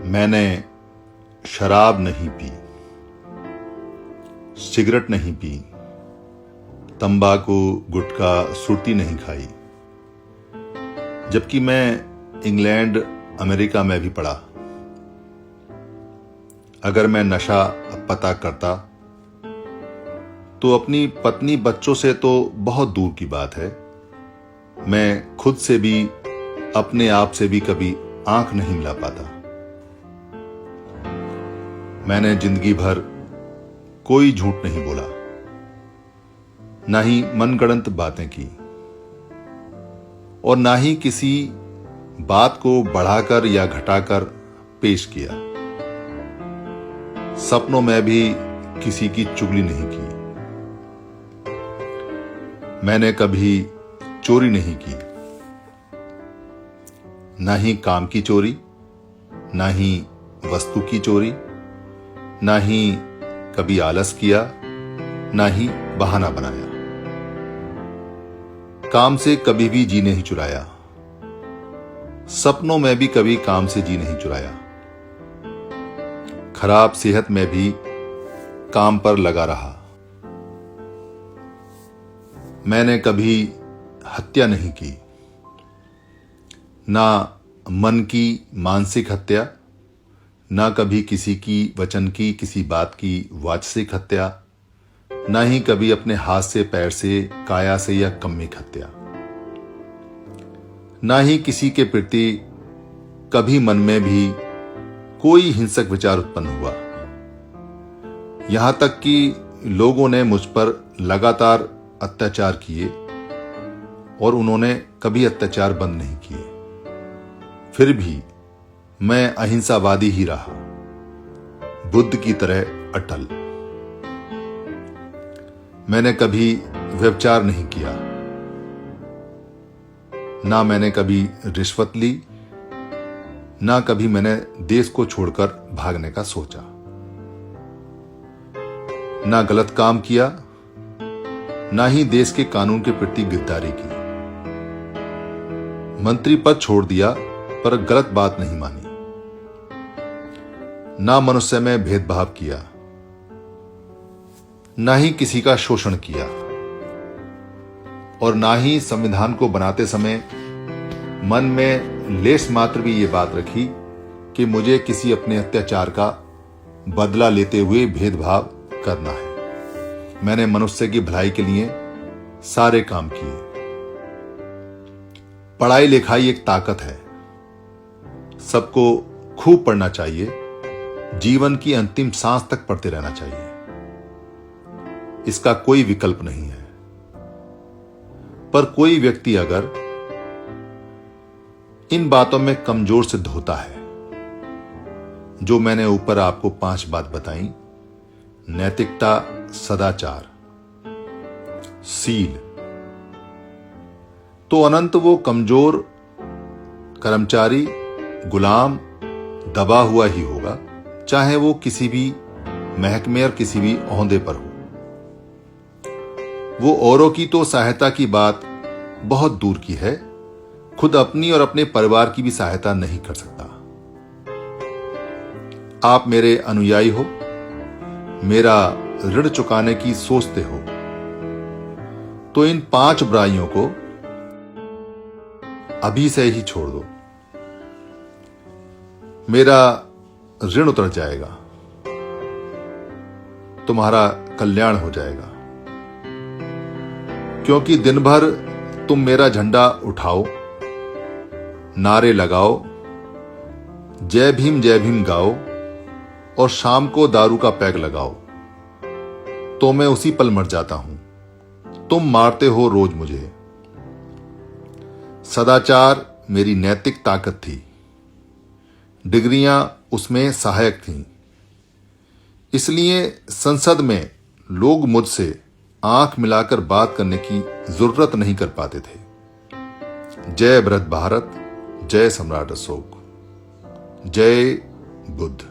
मैंने शराब नहीं पी, सिगरेट नहीं पी, तंबाकू, गुटखा, सुर्ती नहीं खाई, जबकि मैं इंग्लैंड, अमेरिका में भी पढ़ा। अगर मैं नशा पता करता तो अपनी पत्नी, बच्चों से तो बहुत दूर की बात है, मैं खुद से भी, अपने आप से भी कभी आंख नहीं मिला पाता। मैंने जिंदगी भर कोई झूठ नहीं बोला, ना ही मनगढ़ंत बातें की, और ना ही किसी बात को बढ़ाकर या घटाकर पेश किया। सपनों में भी किसी की चुगली नहीं की। मैंने कभी चोरी नहीं की, ना ही काम की चोरी, ना ही वस्तु की चोरी, ना ही कभी आलस किया, ना ही बहाना बनाया। काम से कभी भी जी नहीं चुराया, सपनों में भी कभी काम से जी नहीं चुराया। खराब सेहत में भी काम पर लगा रहा। मैंने कभी हत्या नहीं की, ना मन की मानसिक हत्या, ना कभी किसी की वचन की, किसी बात की वाचसिक हत्या, ना ही कभी अपने हाथ से, पैर से, काया से या कम्मिक हत्या। ना ही किसी के प्रति कभी मन में भी कोई हिंसक विचार उत्पन्न हुआ। यहां तक कि लोगों ने मुझ पर लगातार अत्याचार किए और उन्होंने कभी अत्याचार बंद नहीं किए, फिर भी मैं अहिंसावादी ही रहा, बुद्ध की तरह अटल। मैंने कभी व्यभिचार नहीं किया, ना मैंने कभी रिश्वत ली, ना कभी मैंने देश को छोड़कर भागने का सोचा, ना गलत काम किया, ना ही देश के कानून के प्रति गिरदारी की। मंत्री पद छोड़ दिया पर गलत बात नहीं मानी। ना मनुष्य में भेदभाव किया, ना ही किसी का शोषण किया, और ना ही संविधान को बनाते समय मन में लेश मात्र भी ये बात रखी कि मुझे किसी अपने अत्याचार का बदला लेते हुए भेदभाव करना है। मैंने मनुष्य की भलाई के लिए सारे काम किए। पढ़ाई लिखाई एक ताकत है, सबको खूब पढ़ना चाहिए, जीवन की अंतिम सांस तक पढ़ते रहना चाहिए, इसका कोई विकल्प नहीं है। पर कोई व्यक्ति अगर इन बातों में कमजोर सिद्ध होता है, जो मैंने ऊपर आपको 5 बात बताई, नैतिकता, सदाचार, सील, तो अनंत वो कमजोर कर्मचारी, गुलाम, दबा हुआ ही होगा, चाहे वो किसी भी महकमे और किसी भी ओहदे पर हो। वो औरों की तो सहायता की बात बहुत दूर की है, खुद अपनी और अपने परिवार की भी सहायता नहीं कर सकता। आप मेरे अनुयायी हो, मेरा ऋण चुकाने की सोचते हो, तो इन 5 बुराइयों को अभी से ही छोड़ दो। मेरा ऋण उतर जाएगा, तुम्हारा कल्याण हो जाएगा। क्योंकि दिन भर तुम मेरा झंडा उठाओ, नारे लगाओ, जय भीम गाओ, और शाम को दारू का पैग लगाओ, तो मैं उसी पल मर जाता हूं। तुम मारते हो रोज मुझे। सदाचार मेरी नैतिक ताकत थी, डिग्रियां उसमें सहायक थीं। इसलिए संसद में लोग मुझसे आंख मिलाकर बात करने की जरूरत नहीं कर पाते थे। जय बृहद भारत, जय सम्राट अशोक, जय बुद्ध।